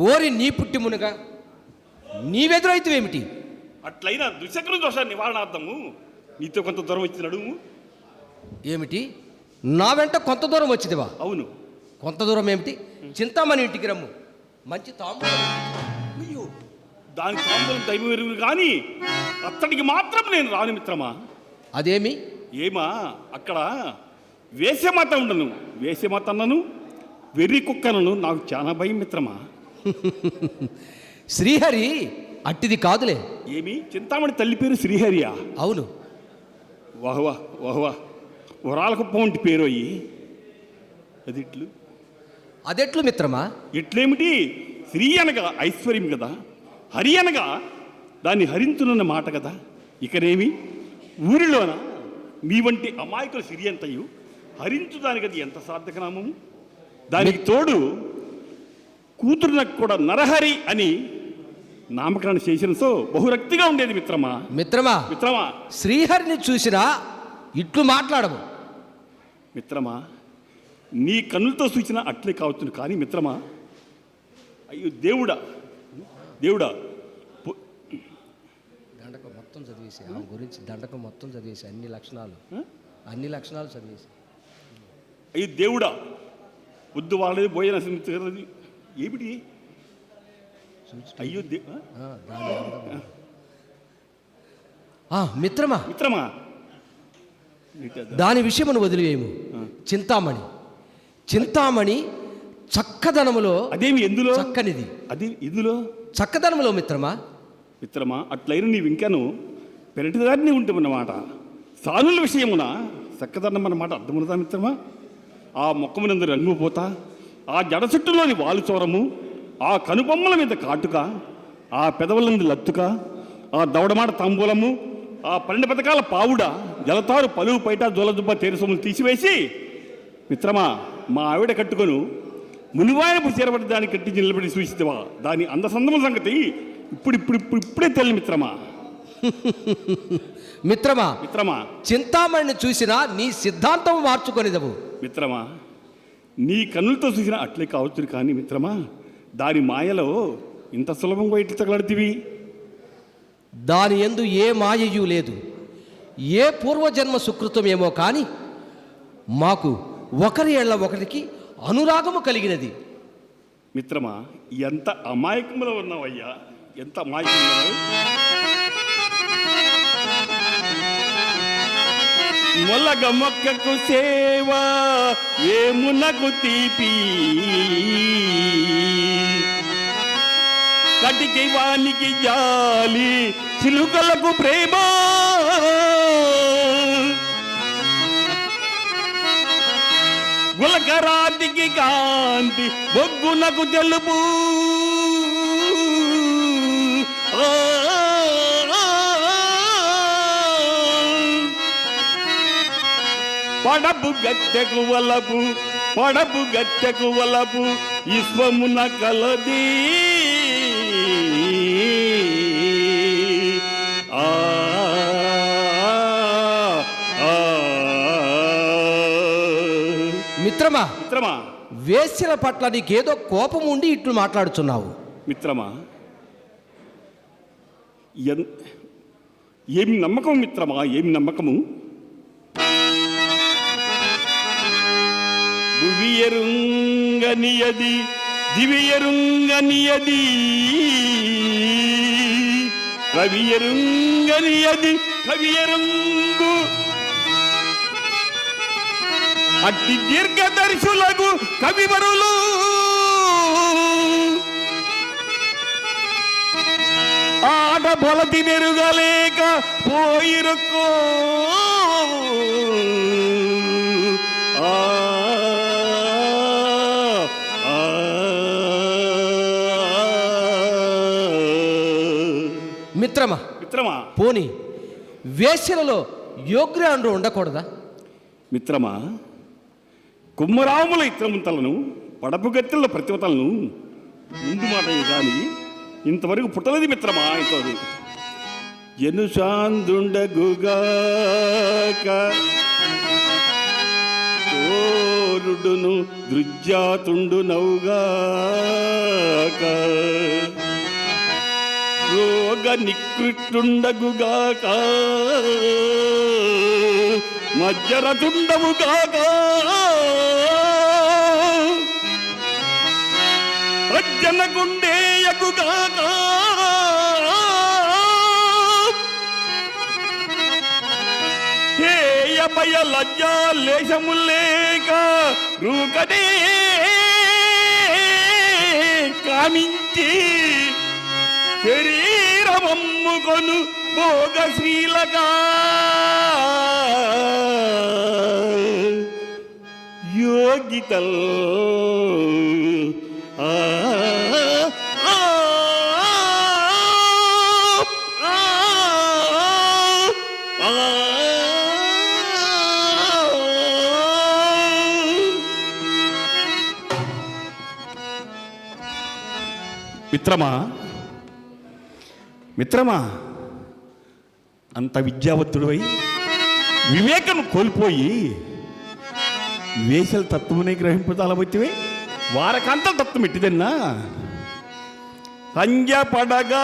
ఓరి నీ పుట్టి మునగా నీవెదురైతువేమిటి? అట్లయినా దుశ్చక్ర దోష నివారణార్థము నీతో కొంత దూరం వచ్చి నడుము. ఏమిటి? నా వెంట కొంత దూరం వచ్చిదివా? అవును. కొంత దూరం ఏమిటి? చింతామణి ఇంటికి రమ్ము, మంచి తాంబూలం. అయ్యో, దాని తాంబూలం దైవం ఎరువులు కానీ అత్తడికి మాత్రం నేను రాను మిత్రమా. అదేమి? ఏమా, అక్కడ వేసేమాత ఉండను. వేసేమాత అన్నను, వెర్రి కుక్కనను నాకు చాలా భయం మిత్రమా. శ్రీహరి అట్టిది కాదులే. ఏమి? చింతామణి తల్లి పేరు శ్రీహరియా? అవును. వాహ్వా వాహ్వా, వరాలకుప్ప వంటి పేరు అయ్యి అదిట్లు. అదెట్లు మిత్రమా? ఎట్లేమిటి? శ్రీ అనగా ఐశ్వర్యం కదా, హరి అనగా దాన్ని హరించునన్న మాట కదా. ఇకనేమి ఊరిలోన మీ వంటి అమాయకుల సిరి అంతయు హరించుదానికి అది ఎంత సార్థకనామము. దానికి తోడు కూతురునకు కూడా నరహరి అని నామకరణ చేసిన సో బహురక్తిగా ఉండేది మిత్రమా. మిత్రమా మిత్రమా శ్రీహరిని చూసినా ఇట్లు మాట్లాడము. మిత్రమా, నీ కన్నులతో సూచన అట్లే కావచ్చు కానీ మిత్రమా, అయ్యో దేవుడా దేవుడా, దండకం మొత్తం చదివేసి ఆమె గురించి దండకం మొత్తం చదివేసి అన్ని లక్షణాలు చదివేసి. అయ్యో దేవుడా, వద్దు వాళ్ళది భోజన ఏమిటి? అయ్యో మిత్రమా మిత్రమా, దాని విషయమును వదిలివేయము. చింతామణి చక్కదనములో. అదేమి ఎందులో? చక్కనిది. అది ఇందులో చక్కదనములో మిత్రమా. మిత్రమా, అట్లయిన నీవు ఇంకాను పెరటిదారిని ఉంటున్నమాట. సానుల విషయమున చక్కదనం అన్నమాట అర్థమున్నదా మిత్రమా? ఆ మొక్కమునందు రంగు పోతా, ఆ జడ చుట్టులోని వాలు చోరము, ఆ కనుబొమ్మల మీద కాటుక, ఆ పెదవులందు లత్తుక, ఆ దవడమాట తాంబూలము, ఆ 12 పథకాల పావుడ, జలతారు పలువు పైట జోలదుబ్బ తేరుసొమ్ములు తీసివేసి మిత్రమా, మా ఆవిడ కట్టుకొను మునివాయనపు చేరబడి దాన్ని కట్టించి నిలబడి సూచిస్తావా? దాని అందసందముల సంగతి ఇప్పుడే తెలియదు మిత్రమా. మిత్రమా చింతామణిని చూసినా నీ సిద్ధాంతం మార్చుకొనిదవు. మిత్రమా, నీ కన్నులతో చూసినా అట్లే కావచ్చు కానీ మిత్రమా, దాని మాయలో ఇంత సులభంగా ఇట్లు తగలడుతీవి. దాని యందు ఏ మాయయు లేదు. ఏ పూర్వజన్మ సుకృతం ఏమో కానీ మాకు ఒకరి ఏళ్ల ఒకరికి అనురాగము కలిగినది. మిత్రమా, ఎంత అమాయకంలో ఉన్నావయ్యా, ఎంత అమాయకంలో. మొలగ మొక్కకు సేవ ఏమునకు తీపి, కటికి వానికి జాలి చిలుకలకు ప్రేమ, గులకరాతికి కాంతి బొగ్గునకు తెలుపు, పడపు గట్టెకు వలపు విశ్వమున కలది. మిత్రమా, మిత్రమా, వేశ్యల పట్ల నీకేదో కోపం ఉండి ఇట్లు మాట్లాడుతున్నావు. మిత్రమా, ఏమి నమ్మకం మిత్రమా, ఏమి నమ్మకము. భువియరుంగనియది దివియరుంగనియది, కవియరుంగనియది కవియరుంగు, అట్టి దీర్ఘదర్శులకు కవివరులు ఆట బొలతి మెరుగలేక పోయిరుకో. మిత్రమా పోని వేశ్యలలో యోగ్రాండ్రు ఉండకూడదా? మిత్రమా, కుమ్మరాముల ఇత్రముంతలను పడపు గత్తెల ప్రతివతలను ముందు మాట కానీ ఇంతవరకు పుట్టలేదు మిత్రమా. ఇంతవరకు ఎనుశాందుండగుగాక ఓ కుమారుడును దృజ్జాతుండు నౌగాక రోగ నికృష్టుండగుగాక మజ్జరతుండవుగాక అజ్జనగుండేయగుగాక హేయభయ లజ్జా లేశములేక రూకనే కామించి శరీరమమ్ముకొను భోగశీలగా యోగితల్ మిత్రమా అంత విద్యావంతుడివై వివేకం కోల్పోయి వేసల తత్వమునే గ్రహింపుతాలవచ్చివే వారకంత తత్వం ఎట్టిదన్నా సంజ పడగాని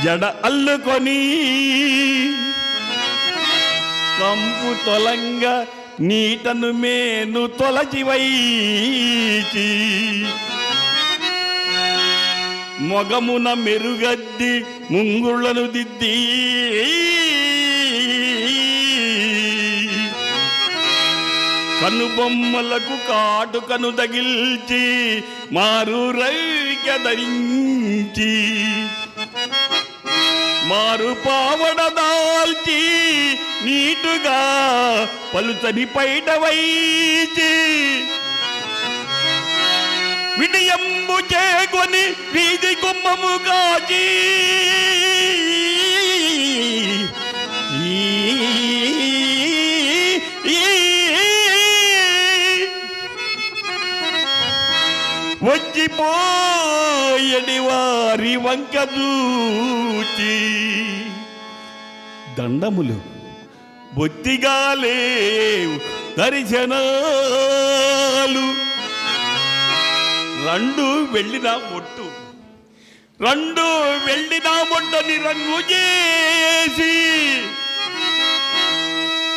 జడ అల్లుకొని కంపు తొలంగ నీటను మేను తొలచివైచి మొగమున మెరుగద్ది ముంగుళ్ళను దిద్ది కనుబొమ్మలకు కాటుకను తగిల్చి మారు రైక ధరించి మారు పావడ దాల్చి నీటుగా పలుచని పైట వైచి విడియంబు చేకొని వీధి గుమ్మము కాచి వచ్చిపోయడి వారి వంక దూచి దండములు బొత్తిగా లేవు దర్శనాలు రెండు వెళ్ళిన మొట్టని రంగు చేసి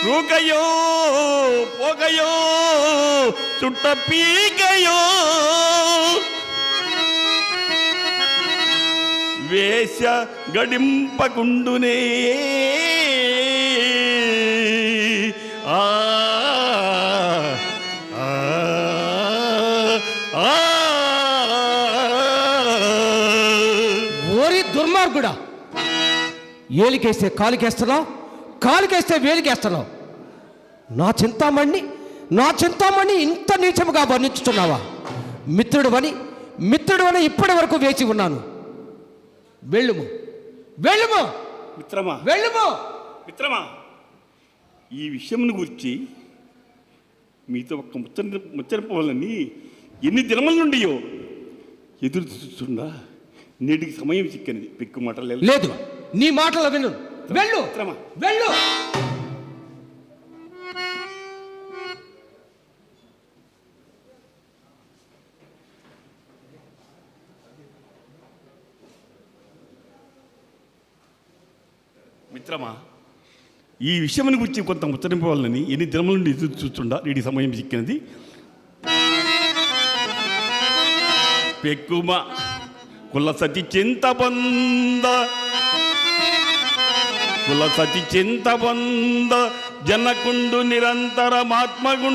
రూకయో పొగయో చుట్ట పీకయో వేష గడింపకుండునే ఆ ఓరి దుర్మార్గుడా, ఏలికేస్తే కాలికేస్తున్నావు, కాలికేస్తే వేలికేస్తున్నావు. నా చింతామణి ఇంత నీచముగా వర్ణించుతున్నావా? మిత్రుడు అని ఇప్పటి వరకు వేచి ఉన్నాను. వెళ్ళుము మిత్రమా, ఈ విషయమును గురించి మీతో ఒక్క ముచ్చరింపవాలని ఎన్ని దినముల నుండియో ఎదురు చూస్తుండా నేటికి సమయం చిక్కనిది. పెక్కు మాటలు లేదు, నీ మాటలు విను. వెళ్ళు వెళ్ళు. మిత్రమా, ఈ విషయముని గురించి కొంత ముచ్చరింపవాలని ఎన్ని దినముల నుండి ఎదురు చూస్తుండా నేటి సమయం చిక్కినది. పెక్కుమ కుల సతి చింతబంద జనకుండు నిరంతరమాత్మగుండ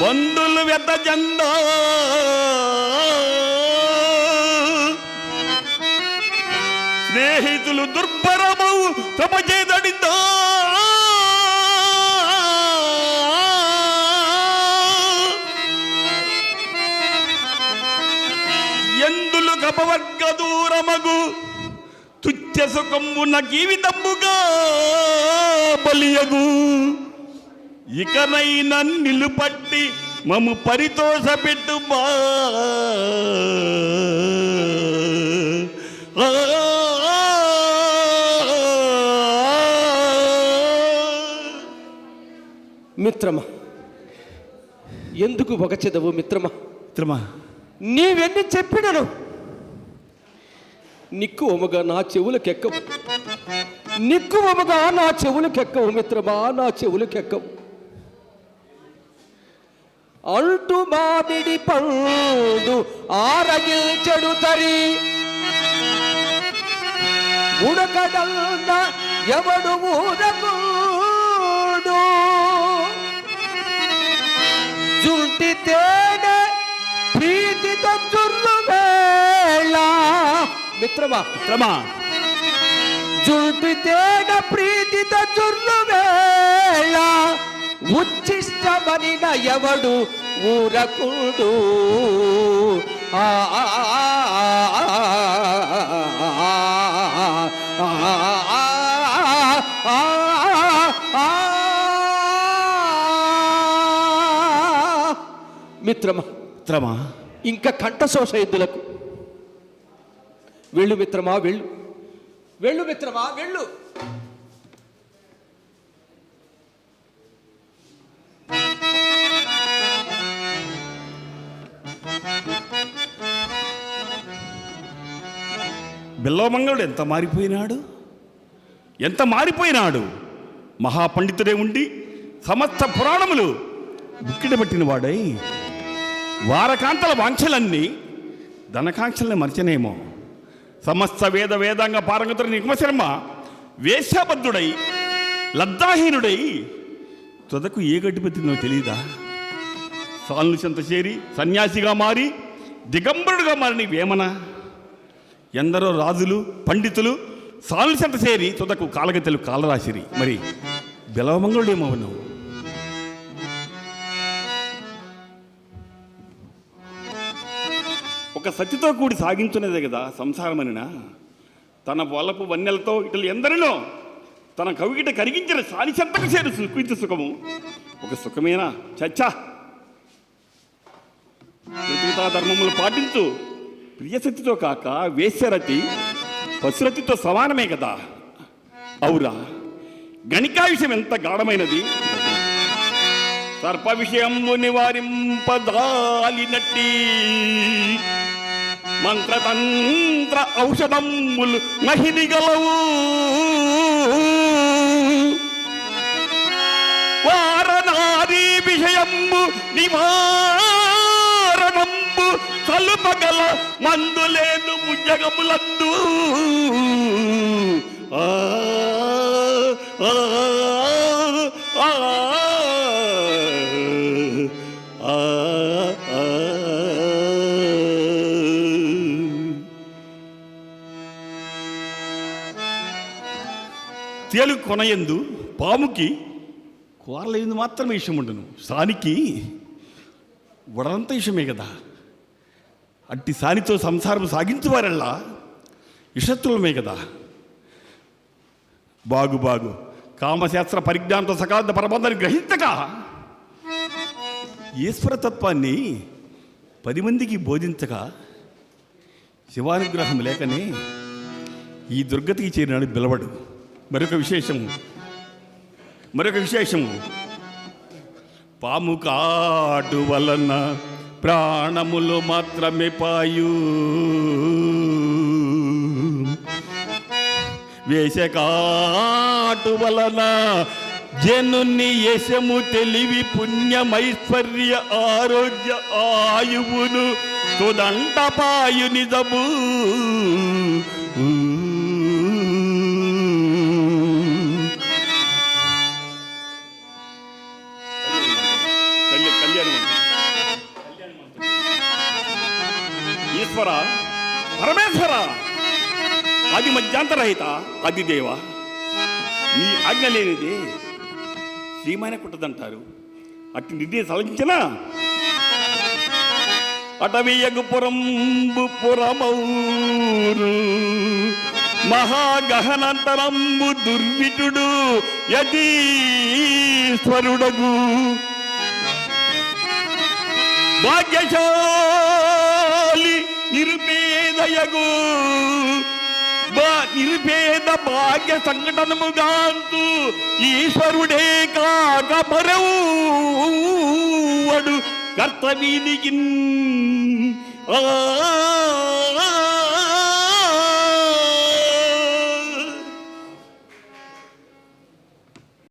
బంధులు వెత జండా స్నేహితులు దుర్భరమవు తమ చేదడిందా ఎందులు కపవర్గ దూరమగు తుచ్చ సుఖంబున జీవితంబుగా బలియగు ఇకనైనా నిలుపట్టి మము పరితోషపెట్టుమా. మిత్రమా, ఎందుకు వగచెదవు మిత్రమా? మిత్రమా, నీవెన్ని చెప్పినను నిక్కువముగా నా చెవులకెక్కవు, నిక్కువముగా నా చెవులకెక్కవు మిత్రమా, నా చెవులకెక్కవు. అంటు మామిడి పండు ఆరగిల్చెడు తరి, ఉడకడల్న ఎవడు ఊరకూడు, జుంటి తేనె ప్రీతితో చుర్రు వేళ. మిత్రమా, జుంటి తేనె ప్రీతితో చుర్రు వేళ, ఉచ్చిష్టమనిన ఎవడు ఊరకుడు. మిత్రమా, ఇంకా కంఠశోష ఎద్దులకు. వెళ్ళు మిత్రమా, వెళ్ళు, వెళ్ళు మిత్రమా, వెళ్ళు. బిల్లవమంగళుడు ఎంత మారిపోయినాడు, ఎంత మారిపోయినాడు. మహాపండితుడే ఉండి సమస్త పురాణములు బుక్కిట పట్టిన వాడై వారకాంతల వాంఛలన్నీ ధనకాంక్షల్ని మర్చనేమో. సమస్త వేదాంగ పారంగతుడు నిగమశర్మ వేశ్యాబద్ధుడై లబ్ధాహీనుడై తుదకు ఏ గడ్డిపెట్టిందో తెలీదా? సాల్ను చెంత చేరి సన్యాసిగా మారి దిగంబరుడుగా మారిన వేమన, ఎందరో రాజులు పండితులు సాల్ను చెంత చేరి తుదకు కాలగతెలు కాలరాశిరి. మరి బిలవమంగళుడేమోను. ఒక సత్యతో కూడి సాగించున్నదే కదా సంసారమనినా. తన వలపు వన్నెలతో ఇటలు ఎందరినో తన కవిగిట కరిగించిన సాలిచెంతకు చేరు సుఖించు సుఖము ఒక సుఖమేనా? చచ్చా, ప్రతితా ధర్మములు పాటించు ప్రియసతితో కాక వేశ్యరతి పశురతితో సమానమే కదా. అవురా, గణికా విషయం ఎంత గాఢమైనది. సర్ప విషయము నివారింపదాలినట్టి మంత్రతంత్ర ఔషధములు మహిదిగలవు. వారనారీ విషయంబు నివారణంబు సలుపగల మందులేదు ముజ్జగములందు. తేలు కొనయందు పాముకి కూరలేదు మాత్రమే ఇష్టం ఉండను, సానికి వడంత ఇష్టమే కదా. అట్టి సానితో సంసారం సాగించువారల్లా ఇషత్తులమే కదా. బాగు కామశాస్త్ర పరిజ్ఞానంతో సకాల పరబంధాన్ని గ్రహించక ఈశ్వరతత్వాన్ని 10 మందికి బోధించక శివానుగ్రహం లేకనే ఈ దుర్గతికి చేరినాడు బిలవడు. మరొక విశేషము పాము కాటు వలన ప్రాణములు మాత్రమే పాయు, వేషకాటు వలన జనుని యశము తెలివి పుణ్యమైశ్వర్య ఆరోగ్య ఆయువును తుదంట పాయు నిజము. ఈశ్వర పరమేశ్వర ఆది మధ్యాంతరహిత ఆదిదేవ, నీ ఆజ్ఞ లేనిదే శ్రీమైన కుట్టదంటారు. అట్టి నిర్ణయం సలించిన అటవీయగు పురంబు పురమౌరు మహాగహనంతరంబు దుర్విటుడు యతీశ్వరుడగు భాగ్యశాలి నిరుపేదయగు నిరుపేద భాగ్య సంఘటనముగాంతు ఈశ్వరుడే కాక మరవుడు కర్తవీనికి